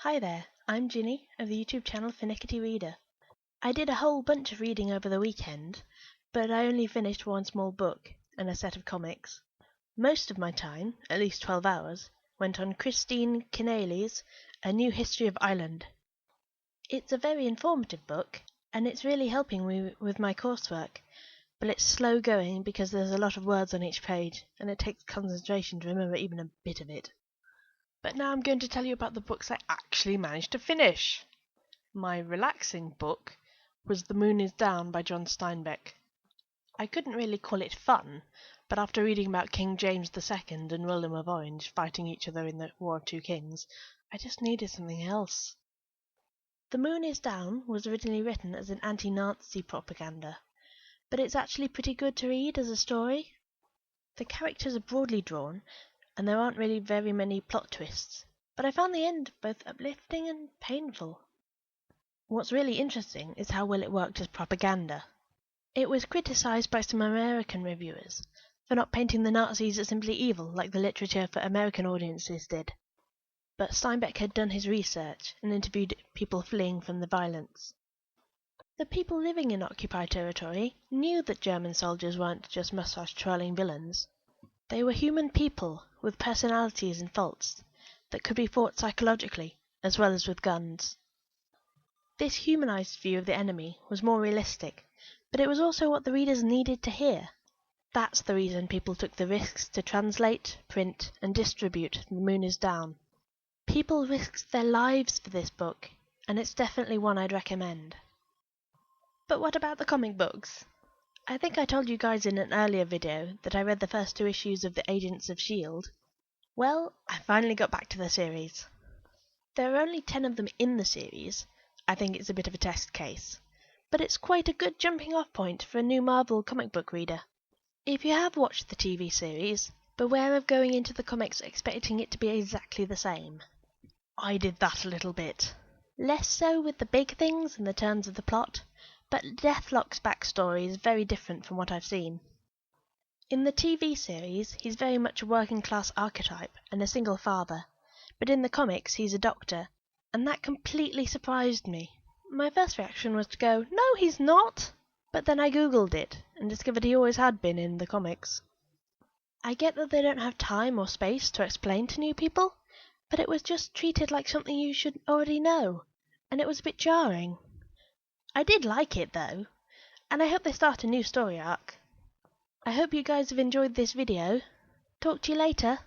Hi there, I'm Ginny of the YouTube channel Finickety Reader. I did a whole bunch of reading over the weekend, but I only finished one small book and a set of comics. Most of my time, at least 12 hours, went on Christine Keneally's A New History of Ireland. It's a very informative book, and it's really helping me with my coursework, but it's slow going because there's a lot of words on each page, and it takes concentration to remember even a bit of it. But now I'm going to tell you about the books I actually managed to finish. My relaxing book was The Moon is Down by John Steinbeck. I couldn't really call it fun, but after reading about King James II and William of Orange fighting each other in the War of Two Kings, I just needed something else. The Moon is Down was originally written as an anti-Nazi propaganda, but it's actually pretty good to read as a story. The characters are broadly drawn, and there aren't really very many plot twists, but I found the end both uplifting and painful. What's really interesting is how well it worked as propaganda. It was criticized by some American reviewers for not painting the Nazis as simply evil like the literature for American audiences did. But Steinbeck had done his research and interviewed people fleeing from the violence. The people living in occupied territory knew that German soldiers weren't just mustache-twirling villains. They were human people with personalities and faults that could be fought psychologically as well as with guns. This humanized view of the enemy was more realistic, but it was also what the readers needed to hear. That's the reason people took the risks to translate, print, and distribute The Moon is Down. People risked their lives for this book, and it's definitely one I'd recommend. But what about the comic books? I think I told you guys in an earlier video that I read the first 2 issues of the Agents of S.H.I.E.L.D. Well, I finally got back to the series. There are only 10 of them in the series. I think it's a bit of a test case, but it's quite a good jumping off point for a new Marvel comic book reader. If you have watched the TV series, beware of going into the comics expecting it to be exactly the same. I did that a little bit. Less so with the big things and the turns of the plot, but Deathlock's backstory is very different from what I've seen. In the TV series, he's very much a working class archetype and a single father, but in the comics he's a doctor, and that completely surprised me. My first reaction was to go, no he's not! But then I googled it and discovered he always had been in the comics. I get that they don't have time or space to explain to new people, but it was just treated like something you should already know, and it was a bit jarring. I did like it though, and I hope they start a new story arc. I hope you guys have enjoyed this video. Talk to you later.